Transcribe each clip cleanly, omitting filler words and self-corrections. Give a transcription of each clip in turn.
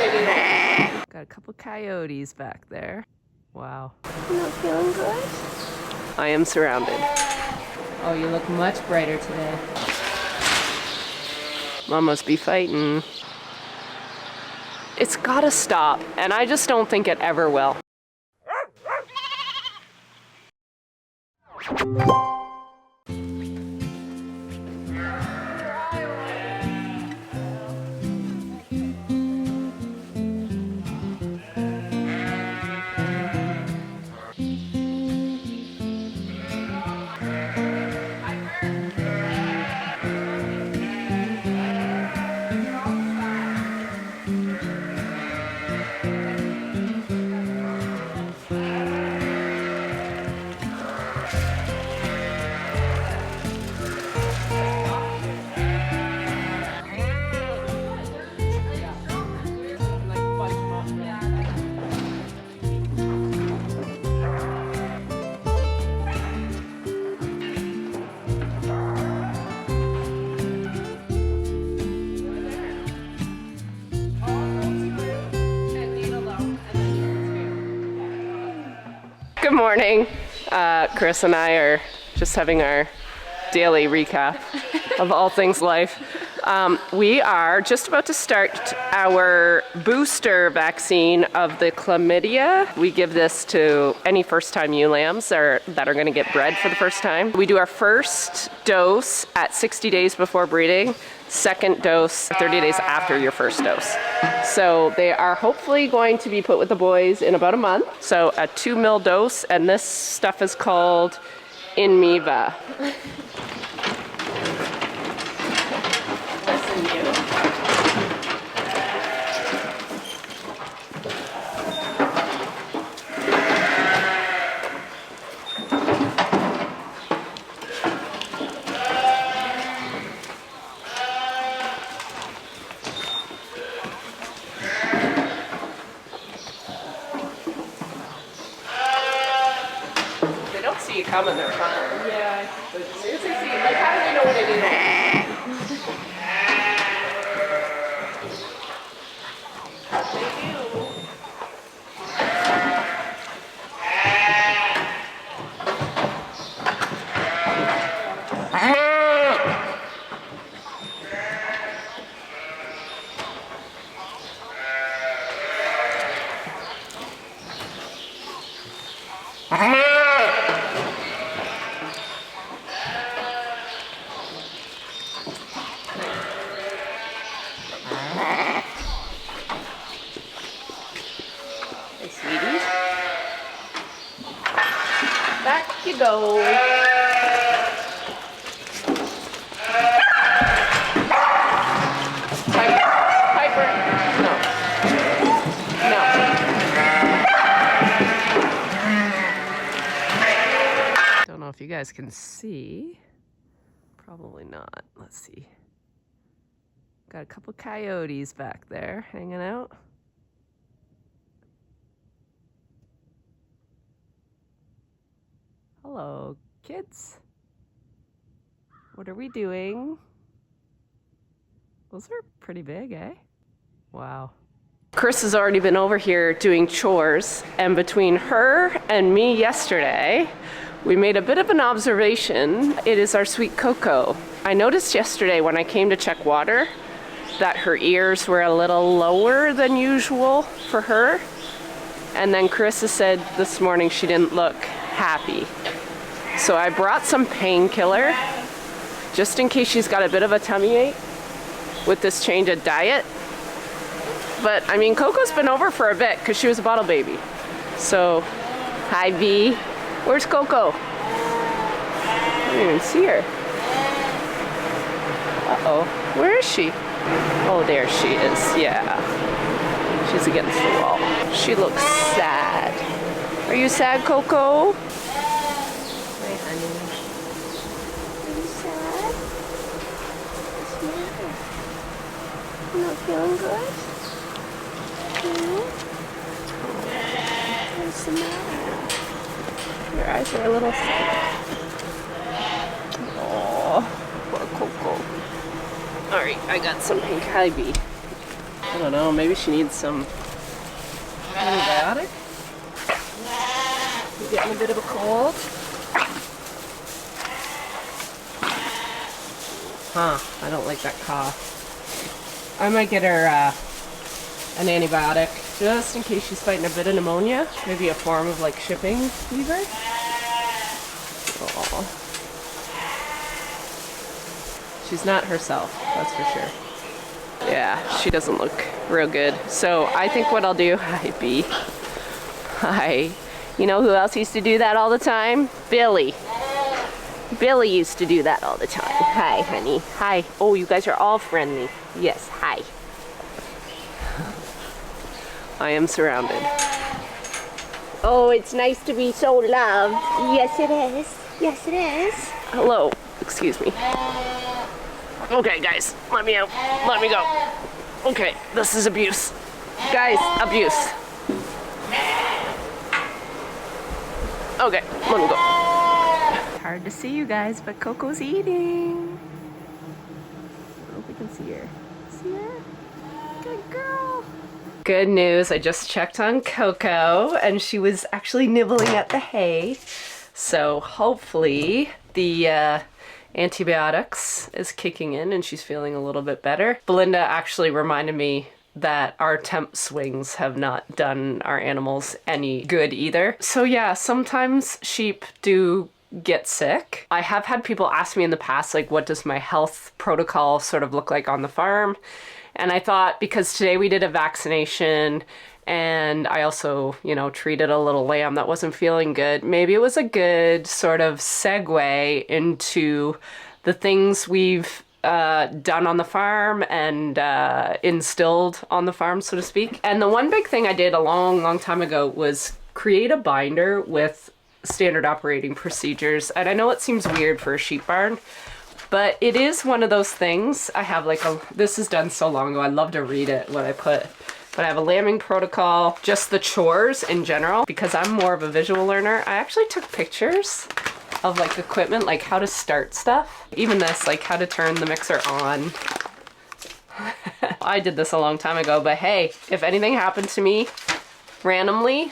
Got a couple coyotes back there. Wow. You're not feeling good? I am surrounded. Oh, you look much brighter today. Mom must be fighting. It's gotta stop, and I just don't think it ever will. Good morning. Chris and I are just having our daily recap of all things life. We are just about to start our booster vaccine of the chlamydia. We give this to any first-time ewe lambs that are going to get bred for the first time. We do our first dose at 60 days before breeding, second dose 30 days after your first dose. So they are hopefully going to be put with the boys in about a month. So a 2 ml dose, and this stuff is called Inmeva. See you coming, they're fine. Yeah. But as soon as they see it, like, how do we know what it is? Back you go. Piper. No. Don't know if you guys can see. Probably not. Let's see. Got a couple coyotes back there hanging out. Hello, kids. What are we doing? Those are pretty big, eh? Wow. Chris has already been over here doing chores, and between her and me yesterday, we made a bit of an observation. It is our sweet Coco. I noticed yesterday when I came to check water that her ears were a little lower than usual for her. And then Chris has said this morning she didn't look happy. So I brought some painkiller just in case she's got a bit of a tummy ache with this change of diet. But I mean, Coco's been over for a bit because she was a bottle baby. So, hi V. Where's Coco? I don't even see her. Uh-oh, where is she? Oh, there she is, yeah. She's against the wall. She looks sad. Are you sad, Coco? Hi, honey. Are you sad? What's the matter? You're not feeling good? No? What's the matter? Your eyes are a little sad. Oh, poor Coco. All right, I got some pink ivy. I don't know, maybe she needs some antibiotic. You getting a bit of a cold? Huh, I don't like that cough. I might get her an antibiotic just in case she's fighting a bit of pneumonia. Maybe a form of like shipping fever. Aww. She's not herself, that's for sure. Yeah, she doesn't look real good. So I think what I'll do, hi B. Hi. You know who else used to do that all the time? Billy. Billy used to do that all the time. Hi, honey. Hi. Oh, you guys are all friendly. Yes, hi. I am surrounded. Oh, it's nice to be so loved. Yes, it is. Yes, it is. Hello. Excuse me. Okay, guys. Let me out. Let me go. Okay, this is abuse. Guys, abuse. Okay, let me go. Hard to see you guys, but Coco's eating. I hope you can see her. See her? Good girl. Good news, I just checked on Coco and she was actually nibbling at the hay. So hopefully the antibiotics is kicking in and she's feeling a little bit better. Belinda actually reminded me that our temp swings have not done our animals any good either. So yeah, sometimes sheep do get sick. I have had people ask me in the past, like, what does my health protocol sort of look like on the farm? And I thought, because today we did a vaccination and I also, you know, treated a little lamb that wasn't feeling good, maybe it was a good sort of segue into the things we've done on the farm and instilled on the farm, so to speak. And the one big thing I did a long time ago was create a binder with standard operating procedures. And I know it seems weird for a sheep barn, but it is one of those things. I have like this is done so long ago, I'd love to read it, what I put. But I have a lambing protocol, just the chores in general, because I'm more of a visual learner. I actually took pictures of like equipment, like how to start stuff. Even this, like how to turn the mixer on. I did this a long time ago, but hey, if anything happened to me randomly,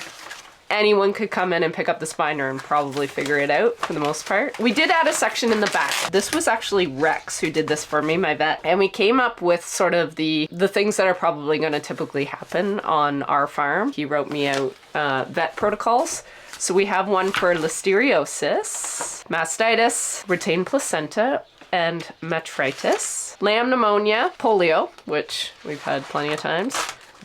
anyone could come in and pick up this binder and probably figure it out for the most part. We did add a section in the back. This was actually Rex who did this for me, my vet. And we came up with sort of the things that are probably going to typically happen on our farm. He wrote me out vet protocols. So we have one for listeriosis, mastitis, retained placenta, and metritis, lamb pneumonia, polio, which we've had plenty of times,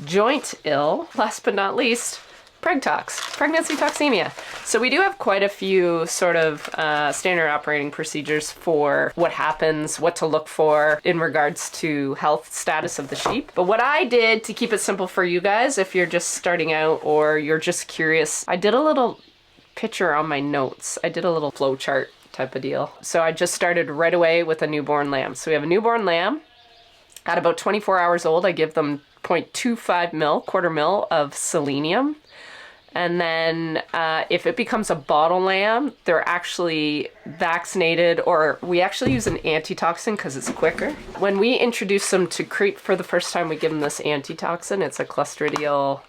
joint ill, last but not least, pregnancy toxemia. So we do have quite a few sort of standard operating procedures for what happens, what to look for in regards to health status of the sheep. But what I did to keep it simple for you guys, if you're just starting out or you're just curious, I did a little picture on my notes. I did a little flow chart type of deal. So I just started right away with a newborn lamb. So we have a newborn lamb. At about 24 hours old, I give them 0.25 mil, quarter mil of selenium. And then if it becomes a bottle lamb, they're actually vaccinated, or we actually use an antitoxin because it's quicker. When we introduce them to creep for the first time, we give them this antitoxin. It's a Clostridial.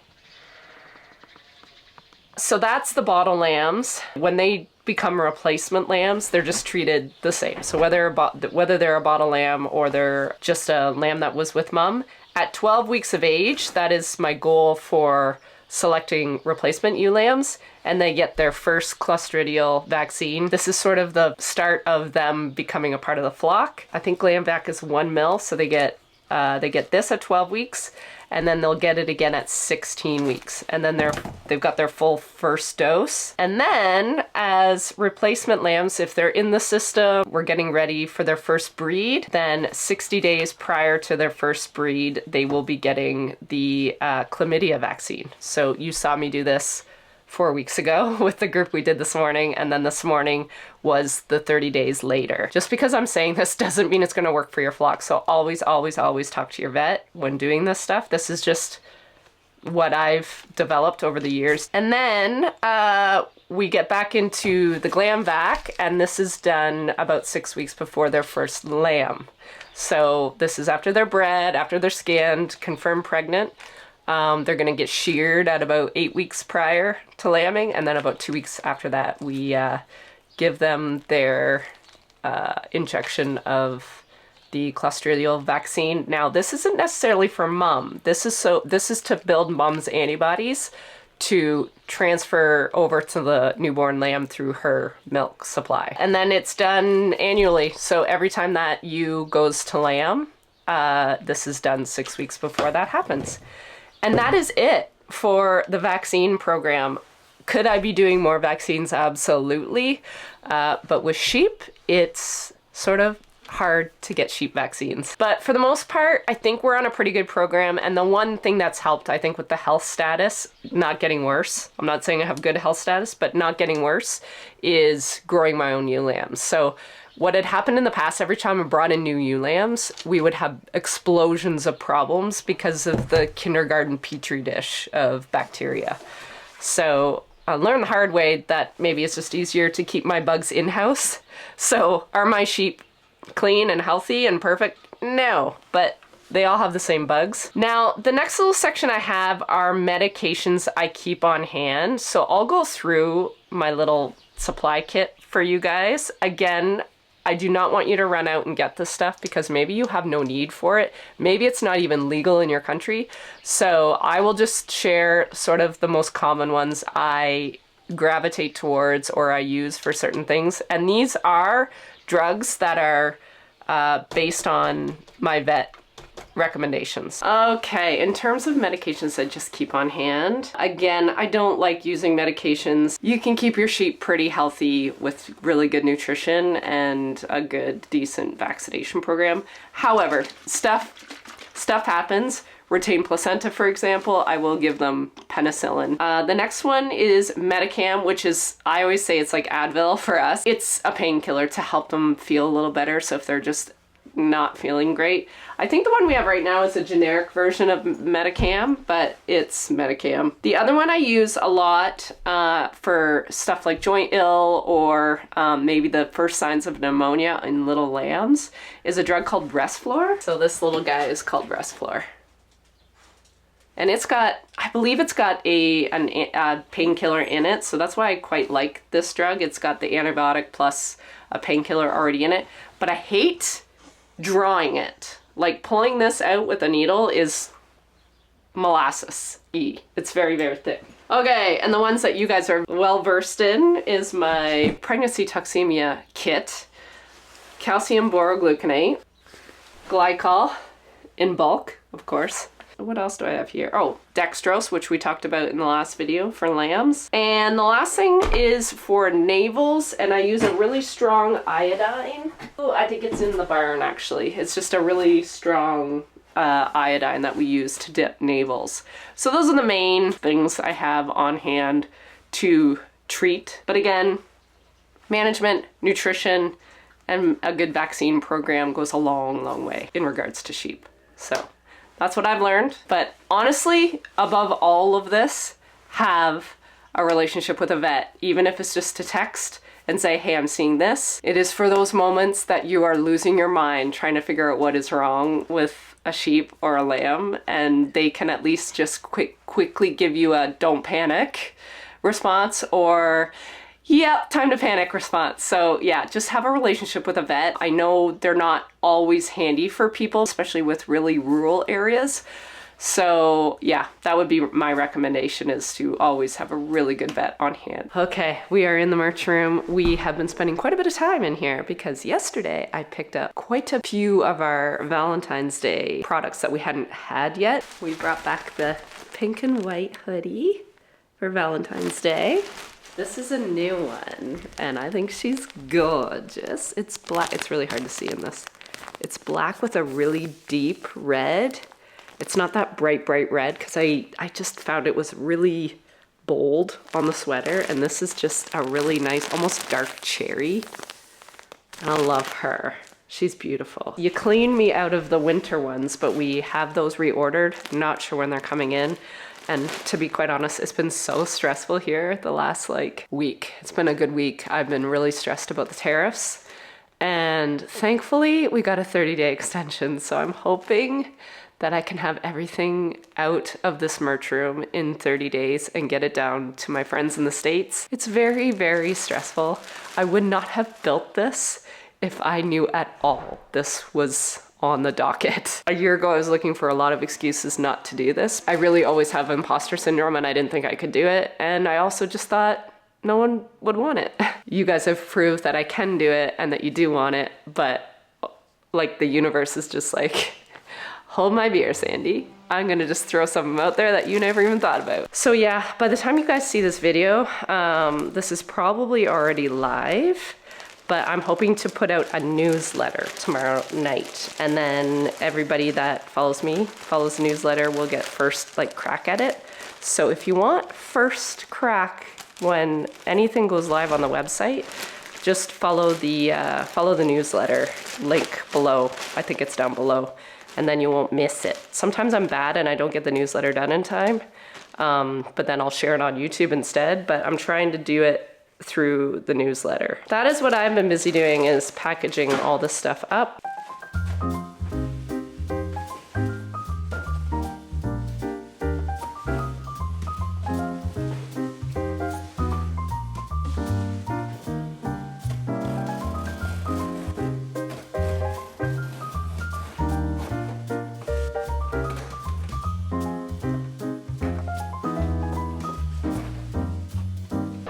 So that's the bottle lambs. When they become replacement lambs, they're just treated the same. So whether they're a bottle lamb or they're just a lamb that was with mom, at 12 weeks of age, that is my goal for selecting replacement ewe lambs, and they get their first Clostridial vaccine. This is sort of the start of them becoming a part of the flock. I think lamb vac is 1 mil, so they get this at 12 weeks, and then they'll get it again at 16 weeks, and then they've got their full first dose. And then as replacement lambs, if they're in the system, we're getting ready for their first breed, then 60 days prior to their first breed, they will be getting the chlamydia vaccine. So you saw me do this 4 weeks ago with the group we did this morning, and then this morning was the 30 days later. Just because I'm saying this doesn't mean it's going to work for your flock, so always talk to your vet when doing this stuff. This is just what I've developed over the years. And then we get back into the glam vac, and this is done about 6 weeks before their first lamb. So this is after they're bred, after they're scanned, confirmed pregnant. They're gonna get sheared at about 8 weeks prior to lambing, and then about 2 weeks after that, we give them their injection of the clostridial vaccine. Now, this isn't necessarily for mom. This is to build mom's antibodies to transfer over to the newborn lamb through her milk supply. And then it's done annually. So every time that ewe goes to lamb, this is done 6 weeks before that happens. And that is it for the vaccine program. Could I be doing more vaccines? Absolutely. But with sheep, it's sort of hard to get sheep vaccines. But for the most part, I think we're on a pretty good program. And the one thing that's helped, I think, with the health status, not getting worse, I'm not saying I have good health status, but not getting worse, is growing my own ewe lambs. So what had happened in the past, every time I brought in new ewe lambs, we would have explosions of problems because of the kindergarten petri dish of bacteria. So I learned the hard way that maybe it's just easier to keep my bugs in-house. So are my sheep clean and healthy and perfect? No, but they all have the same bugs. Now, the next little section I have are medications I keep on hand. So I'll go through my little supply kit for you guys. Again, I do not want you to run out and get this stuff because maybe you have no need for it. Maybe it's not even legal in your country. So I will just share sort of the most common ones I gravitate towards or I use for certain things. And these are drugs that are based on my vet recommendations. Okay, in terms of medications I just keep on hand, again, I don't like using medications. You can keep your sheep pretty healthy with really good nutrition and a good, decent vaccination program. However, stuff happens. Retained placenta, for example, I will give them penicillin. The next one is Medicam, which is, I always say it's like Advil for us. It's a painkiller to help them feel a little better. So if they're just not feeling great. I think the one we have right now is a generic version of Medicam, but it's Medicam. The other one I use a lot for stuff like joint ill or maybe the first signs of pneumonia in little lambs is a drug called Resflor. So this little guy is called Resflor. And it's got, I believe it's got a painkiller in it, so that's why I quite like this drug. It's got the antibiotic plus a painkiller already in it, but I hate drawing it. Like pulling this out with a needle is molasses-y. It's very, very thick. Okay, and the ones that you guys are well versed in is my pregnancy toxemia kit, calcium borogluconate, glycol in bulk, of course. What else do I have here? Oh, dextrose, which we talked about in the last video for lambs. And the last thing is for navels, and I use a really strong iodine. Oh, I think it's in the barn actually. It's just a really strong iodine that we use to dip navels. So those are the main things I have on hand to treat. But again, management, nutrition, and a good vaccine program goes a long, long way in regards to sheep. So that's what I've learned. But honestly, above all of this, have a relationship with a vet, even if it's just to text and say, hey, I'm seeing this. It is for those moments that you are losing your mind trying to figure out what is wrong with a sheep or a lamb, and they can at least just quickly give you a don't panic response or yep, time to panic response. So yeah, just have a relationship with a vet. I know they're not always handy for people, especially with really rural areas. So yeah, that would be my recommendation, is to always have a really good vet on hand. Okay, we are in the merch room. We have been spending quite a bit of time in here because yesterday I picked up quite a few of our Valentine's Day products that we hadn't had yet. We brought back the pink and white hoodie for Valentine's Day. This is a new one, and I think she's gorgeous. It's black. It's really hard to see in this. It's black with a really deep red. It's not that bright red, because I just found it was really bold on the sweater, and this is just a really nice, almost dark cherry. I love her. She's beautiful. You cleaned me out of the winter ones, but we have those reordered. Not sure when they're coming in. And to be quite honest, it's been so stressful here the last week. It's been a good week. I've been really stressed about the tariffs And thankfully we got a 30-day extension, so I'm hoping that I can have everything out of this merch room in 30 days and get it down to my friends in the States. It's very, very stressful. I would not have built this if I knew at all this was on the docket. A year ago, I was looking for a lot of excuses not to do this. I really always have imposter syndrome and I didn't think I could do it. And I also just thought no one would want it. You guys have proved that I can do it and that you do want it, but like the universe is just like, hold my beer, Sandy. I'm gonna just throw something out there that you never even thought about. So yeah, by the time you guys see this video, this is probably already live. But I'm hoping to put out a newsletter tomorrow night. And then everybody that follows the newsletter, will get first crack at it. So if you want first crack when anything goes live on the website, just follow the newsletter link below. I think it's down below. And then you won't miss it. Sometimes I'm bad and I don't get the newsletter done in time. But then I'll share it on YouTube instead. But I'm trying to do it through the newsletter. That is what I've been busy doing, is packaging all this stuff up.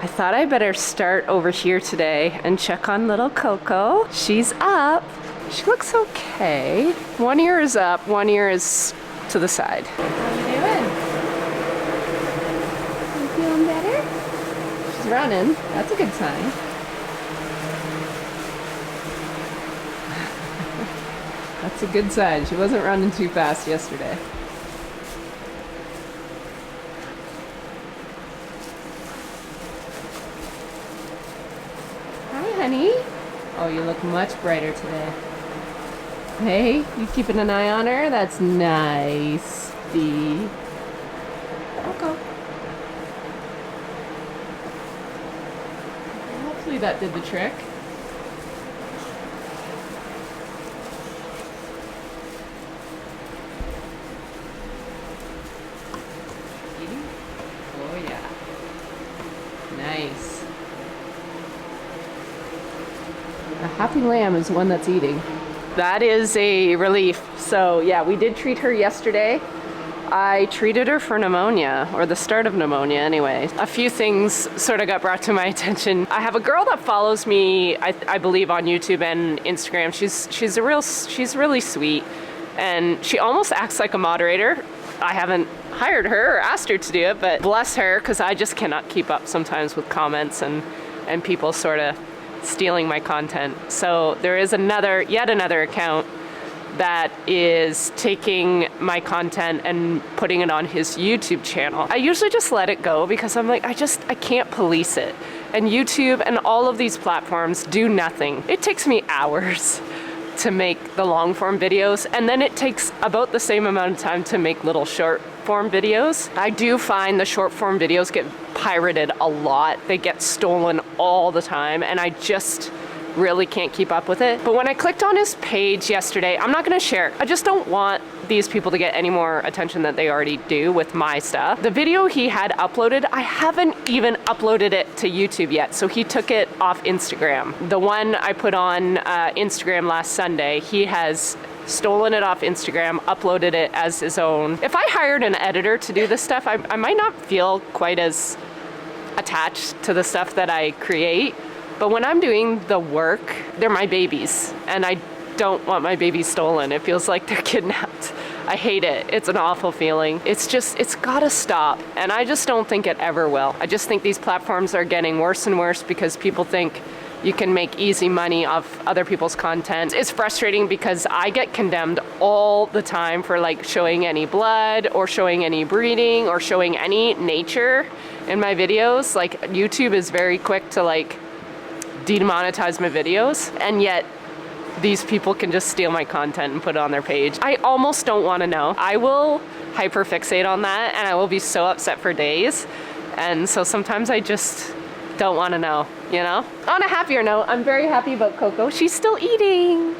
I thought I better start over here today and check on little Coco. She's up. She looks okay. One ear is up, one ear is to the side. How you doing? You feeling better? She's running. That's a good sign. That's a good sign. She wasn't running too fast yesterday. Honey? Oh, you look much brighter today. Hey, you keeping an eye on her? That's nice, Dee. Coco. Hopefully that did the trick. Eating? Oh yeah. Nice. A happy lamb is one that's eating. That is a relief. So yeah, we did treat her yesterday. I treated her for pneumonia, or the start of pneumonia anyway. A few things sort of got brought to my attention. I have a girl that follows me, I believe, on YouTube and Instagram. She's really sweet, and she almost acts like a moderator. I haven't hired her or asked her to do it, but bless her, because I just cannot keep up sometimes with comments and people sort of stealing my content. So there is yet another account that is taking my content and putting it on his YouTube channel. I usually just let it go because I'm like, I can't police it. And YouTube and all of these platforms do nothing. It takes me hours to make the long form videos, and then it takes about the same amount of time to make little short form videos. I do find the short form videos get pirated a lot. They get stolen all the time, and I just really can't keep up with it. But when I clicked on his page yesterday, I'm not gonna share. I just don't want these people to get any more attention than they already do with my stuff. The video he had uploaded, I haven't even uploaded it to YouTube yet, so he took it off Instagram. The one I put on Instagram last Sunday, he has stolen it off Instagram, uploaded it as his own. If I hired an editor to do this stuff, I might not feel quite as attached to the stuff that I create. But when I'm doing the work, they're my babies, and I don't want my babies stolen. It feels like they're kidnapped. I hate it. It's an awful feeling. It's gotta stop, and I just don't think it ever will. I just think these platforms are getting worse and worse because people think you can make easy money off other people's content. It's frustrating because I get condemned all the time for showing any blood or showing any breeding or showing any nature in my videos. YouTube is very quick to demonetize my videos, and yet these people can just steal my content and put it on their page. I almost don't want to know. I will hyperfixate on that, and I will be so upset for days. And so sometimes I just don't want to know, you know? On a happier note, I'm very happy about Coco. She's still eating.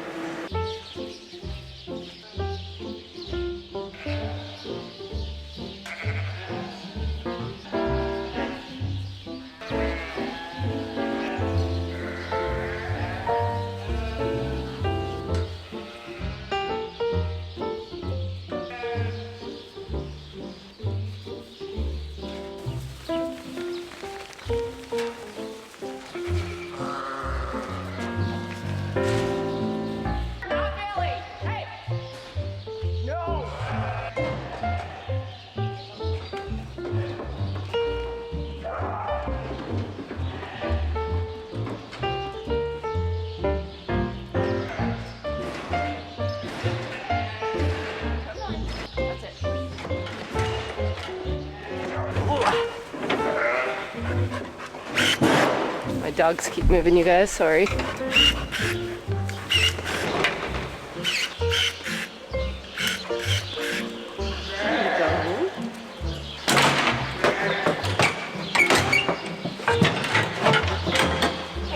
My dogs keep moving, you guys, sorry. Hey,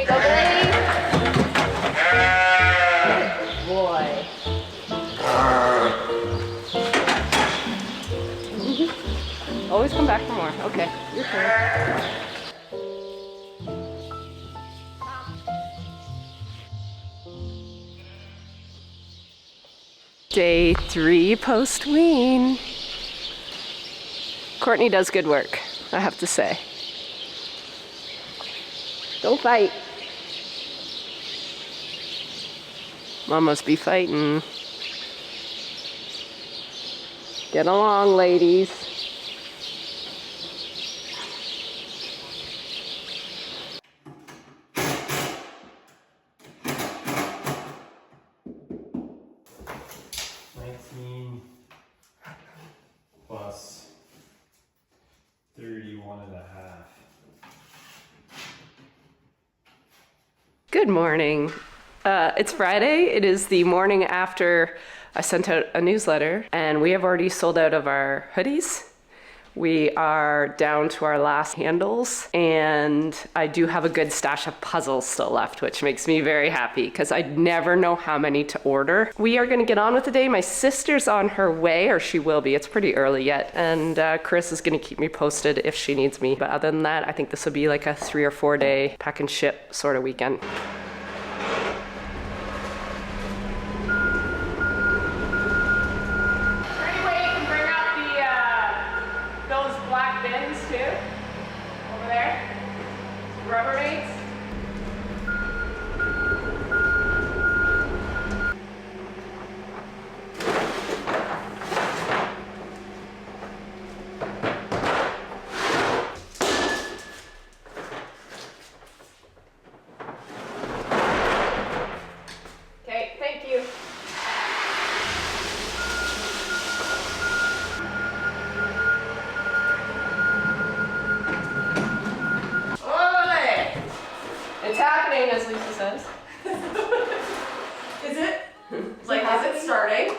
go, buddy. Good boy. Always come back for more. Okay, your turn. Day 3 post-wean. Courtney does good work, I have to say. Don't fight. Mom must be fighting. Get along, ladies. Plus 31 and a half. Good morning. It's Friday. It is the morning after I sent out a newsletter, and we have already sold out of our hoodies. We are down to our last handles, and I do have a good stash of puzzles still left, which makes me very happy because I never know how many to order. We are going to get on with the day. My sister's on her way, or she will be. It's pretty early yet, and Chris is going to keep me posted if she needs me. But other than that, I think this will be like a 3 or 4 day pack and ship sort of weekend. Rubbermaids? Okay, thank you. It's happening, as Lisa says. Is it? Like, is it starting?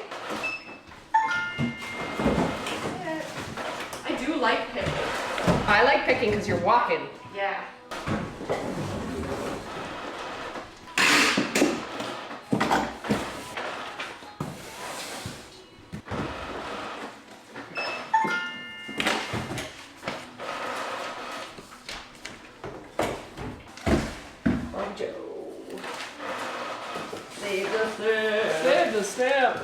I do like picking. I like picking because you're walking. Yeah. Save the snap! Save the snap!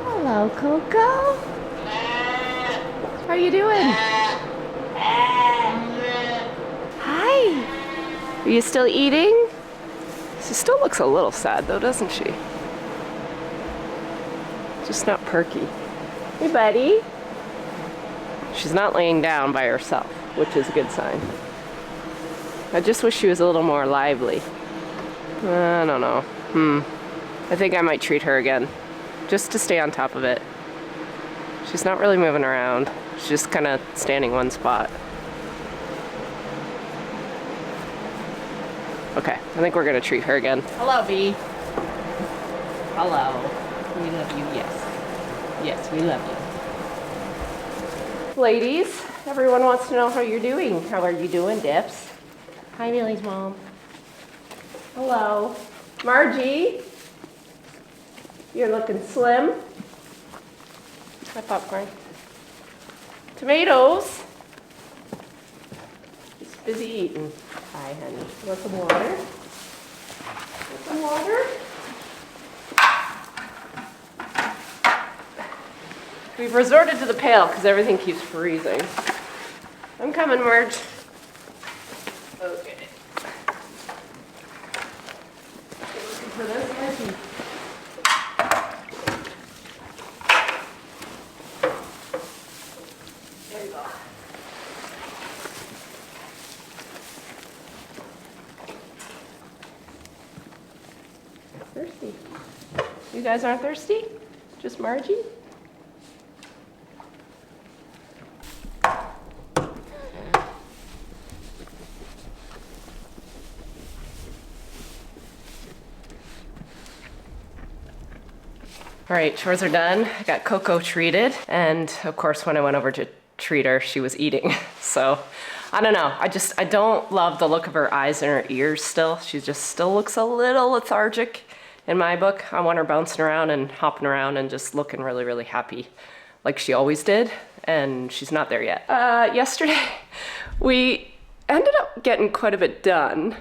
Hello, Coco. How are you doing? Hi. Are you still eating? She still looks a little sad though, doesn't she? Just not perky. Hey, buddy. She's not laying down by herself, which is a good sign. I just wish she was a little more lively. I don't know. I think I might treat her again, just to stay on top of it. She's not really moving around. She's just kind of standing one spot. Okay, I think we're gonna treat her again. Hello, Bee. Hello. We love you, yes. Yes, we love you. Ladies, everyone wants to know how you're doing. How are you doing, Dips? Hi, Millie's mom. Hello. Margie. You're looking slim. Hi, popcorn. Tomatoes. She's busy eating. Hi, honey. You want some water? Want some water? We've resorted to the pail because everything keeps freezing. I'm coming, Marge. Okay. Looking for this, Margie. There you go. Thirsty. You guys aren't thirsty? Just Margie? All right, chores are done. I got Coco treated. And of course, when I went over to treat her, she was eating. So I don't know. I don't love the look of her eyes and her ears still. She just still looks a little lethargic in my book. I want her bouncing around and hopping around and just looking really, really happy like she always did. And she's not there yet. Yesterday, we ended up getting quite a bit done,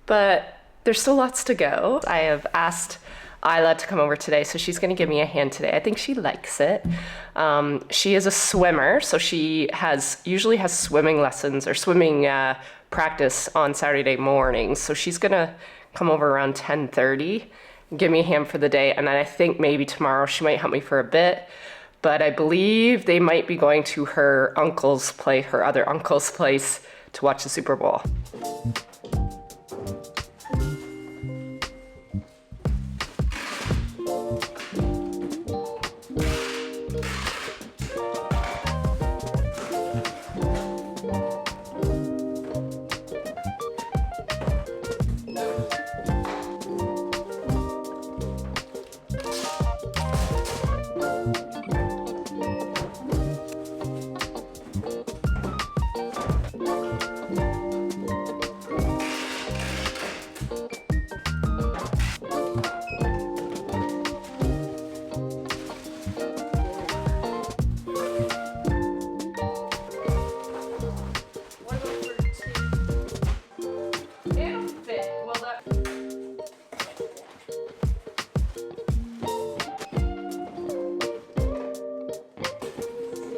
but there's still lots to go. I have asked Isla to come over today, so she's gonna give me a hand today. I think she likes it. She is a swimmer, so she usually has swimming lessons or swimming practice on Saturday mornings. So she's gonna come over around 10:30, give me a hand for the day, and then I think maybe tomorrow she might help me for a bit. But I believe they might be going to her other uncle's place to watch the Super Bowl.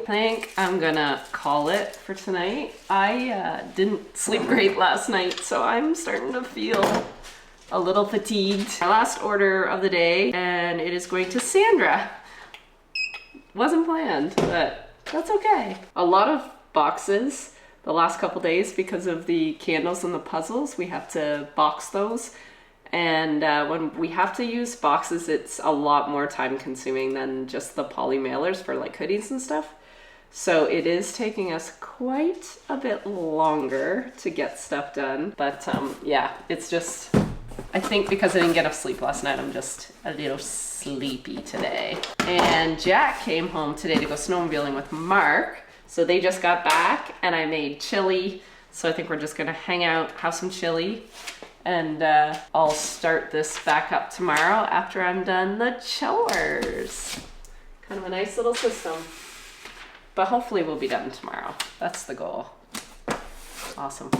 I think I'm gonna call it for tonight. I didn't sleep great last night, so I'm starting to feel a little fatigued. Our last order of the day, and it is going to Sandra. Wasn't planned, but that's okay. A lot of boxes the last couple days because of the candles and the puzzles. We have to box those. And when we have to use boxes, it's a lot more time consuming than just the poly mailers for like hoodies and stuff. So it is taking us quite a bit longer to get stuff done. But yeah, it's just, I think because I didn't get enough sleep last night, I'm just a little sleepy today. And Jack came home today to go snowmobiling with Mark. So they just got back and I made chili. So I think we're just gonna hang out, have some chili, and I'll start this back up tomorrow after I'm done the chores. Kind of a nice little system. But hopefully we'll be done tomorrow. That's the goal. Awesome.